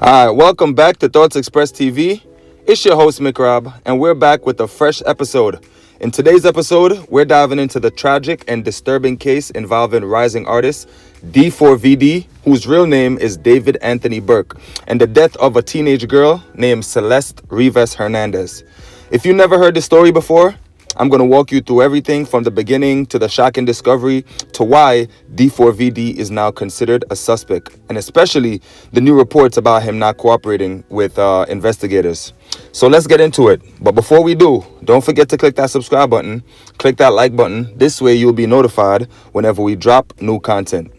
All right, welcome back to Thoughts Express TV. It's your host, Mick Rob, and we're back with a fresh episode. In today's episode, we're diving into the tragic and disturbing case involving rising artist D4VD, whose real name is David Anthony Burke, and the death of a teenage girl named Celeste Rivas Hernandez. If you never heard the story before, I'm going to walk you through everything from the beginning to the shocking discovery to why D4VD is now considered a suspect, and especially the new reports about him not cooperating with investigators. So let's get into it. But before we do, don't forget to click that subscribe button, click that like button. This way you'll be notified whenever we drop new content.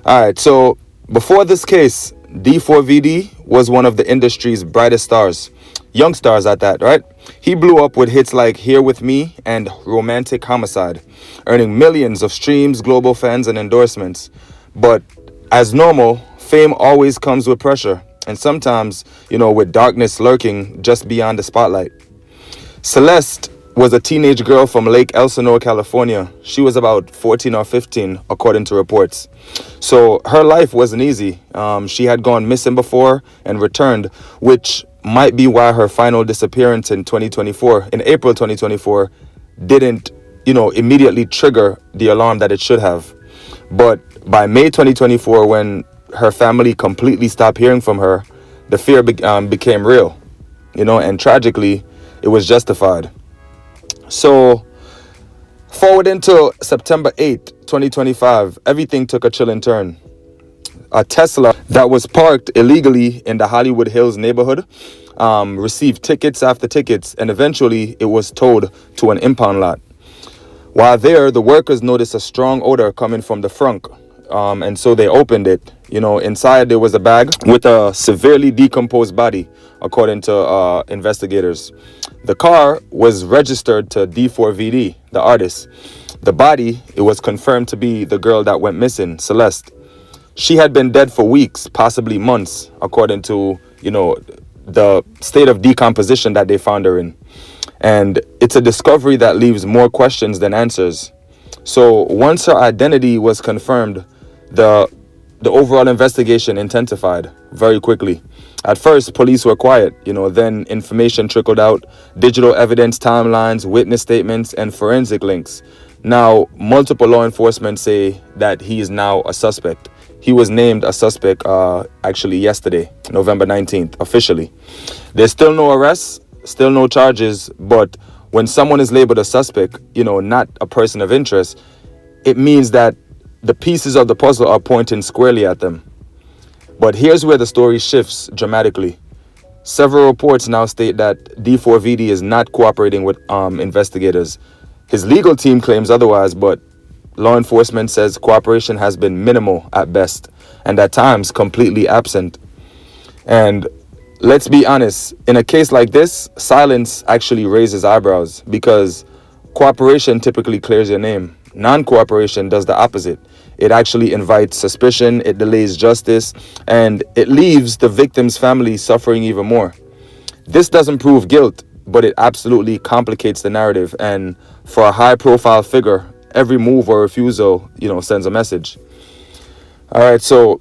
All right, so before this case, D4VD was one of the industry's brightest stars. Young stars at that, right? He blew up with hits like Here With Me and Romantic Homicide, earning millions of streams, global fans, and endorsements. But as normal, fame always comes with pressure, and sometimes, with darkness lurking just beyond the spotlight. Celeste was a teenage girl from Lake Elsinore, California. She was about 14 or 15, according to reports. So her life wasn't easy. She had gone missing before and returned, which might be why her final disappearance in April 2024, didn't, immediately trigger the alarm that it should have. But by May 2024, when her family completely stopped hearing from her, the fear became real, and tragically, it was justified. So, forward into September 8th, 2025, everything took a chilling turn. A Tesla that was parked illegally in the Hollywood Hills neighborhood received tickets after tickets, and eventually it was towed to an impound lot. While there, the workers noticed a strong odor coming from the front, and so they opened it. Inside there was a bag with a severely decomposed body, according to investigators. The car was registered to D4VD, the artist. The body, it was confirmed to be the girl that went missing, Celeste. She had been dead for weeks, possibly months, according to, the state of decomposition that they found her in. And it's a discovery that leaves more questions than answers. So once her identity was confirmed, the overall investigation intensified very quickly. At first, police were quiet, then information trickled out, digital evidence, timelines, witness statements, and forensic links. Now, multiple law enforcement say that he is now a suspect. He was named a suspect actually yesterday, November 19th, officially. There's still no arrests, still no charges, but when someone is labeled a suspect, not a person of interest, it means that the pieces of the puzzle are pointing squarely at them. But here's where the story shifts dramatically. Several reports now state that D4VD is not cooperating with investigators. His legal team claims otherwise, but law enforcement says cooperation has been minimal at best, and at times completely absent. And let's be honest, in a case like this, silence actually raises eyebrows, because cooperation typically clears your name. Non-cooperation does the opposite. It actually invites suspicion, it delays justice, and it leaves the victim's family suffering even more. This doesn't prove guilt, but it absolutely complicates the narrative, and for a high-profile figure, every move or refusal, sends a message. All right, so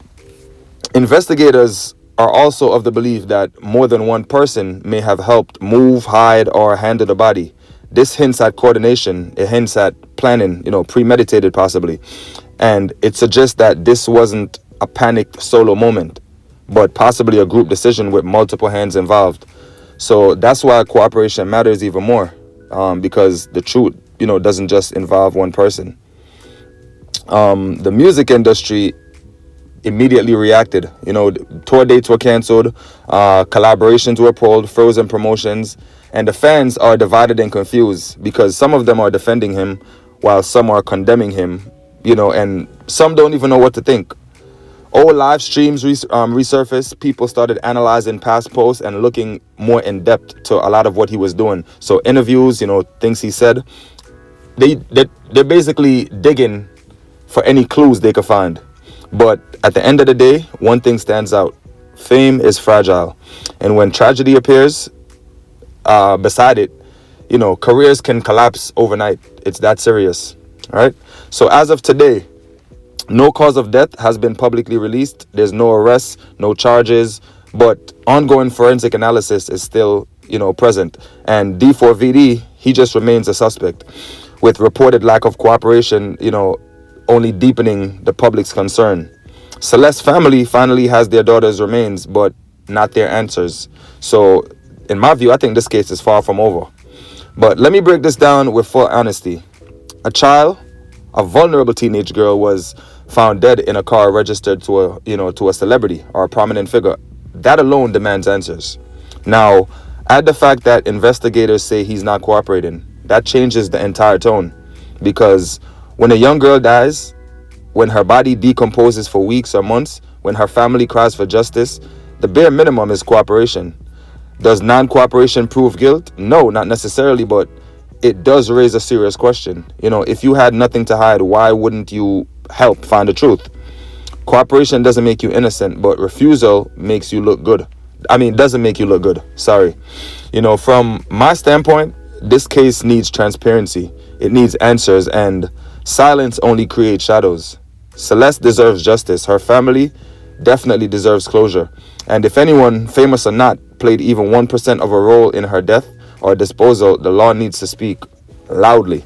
investigators are also of the belief that more than one person may have helped move, hide, or handle the body. This hints at coordination. It hints at planning, premeditated possibly. And it suggests that this wasn't a panicked solo moment, but possibly a group decision with multiple hands involved. So that's why cooperation matters even more, because the truth, doesn't just involve one person. The music industry immediately reacted. Tour dates were canceled, collaborations were pulled, frozen promotions, and the fans are divided and confused, because some of them are defending him while some are condemning him, and some don't even know what to think. Old live streams resurfaced. People started analyzing past posts and looking more in depth to a lot of what he was doing. So interviews, things he said, they're basically digging for any clues they could find. But at the end of the day, one thing stands out. Fame is fragile. And when tragedy appears beside it, careers can collapse overnight. It's that serious. All right. So as of today, no cause of death has been publicly released. There's no arrests, no charges, but ongoing forensic analysis is still, present. And D4VD, he just remains a suspect, with reported lack of cooperation, only deepening the public's concern. Celeste's family finally has their daughter's remains, but not their answers. So, in my view, I think this case is far from over. But let me break this down with full honesty. A child, a vulnerable teenage girl, was found dead in a car registered to a celebrity or a prominent figure. That alone demands answers. Now, add the fact that investigators say he's not cooperating. That changes the entire tone, because when a young girl dies, when her body decomposes for weeks or months, when her family cries for justice, the bare minimum is cooperation. Does non-cooperation prove guilt? No, not necessarily, but it does raise a serious question. If you had nothing to hide, why wouldn't you help find the truth? Cooperation doesn't make you innocent, but refusal makes you look good. Doesn't make you look good. Sorry. From my standpoint, this case needs transparency. It needs answers, and silence only creates shadows. Celeste deserves justice. Her family definitely deserves closure. And if anyone, famous or not, played even 1% of a role in her death or disposal, the law needs to speak loudly.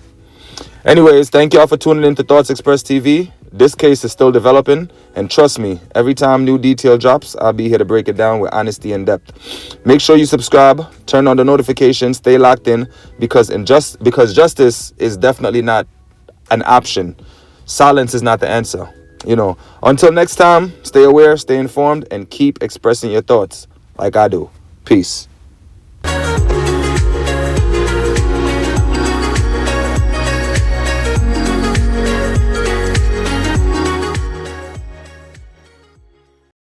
Anyways, thank y'all for tuning in to Thoughts Express TV. This case is still developing, and trust me, every time new detail drops, I'll be here to break it down with honesty and depth. Make sure you subscribe, turn on the notifications, stay locked in, because justice is definitely not an option. Silence is not the answer. Until next time, stay aware, stay informed, and keep expressing your thoughts like I do. Peace.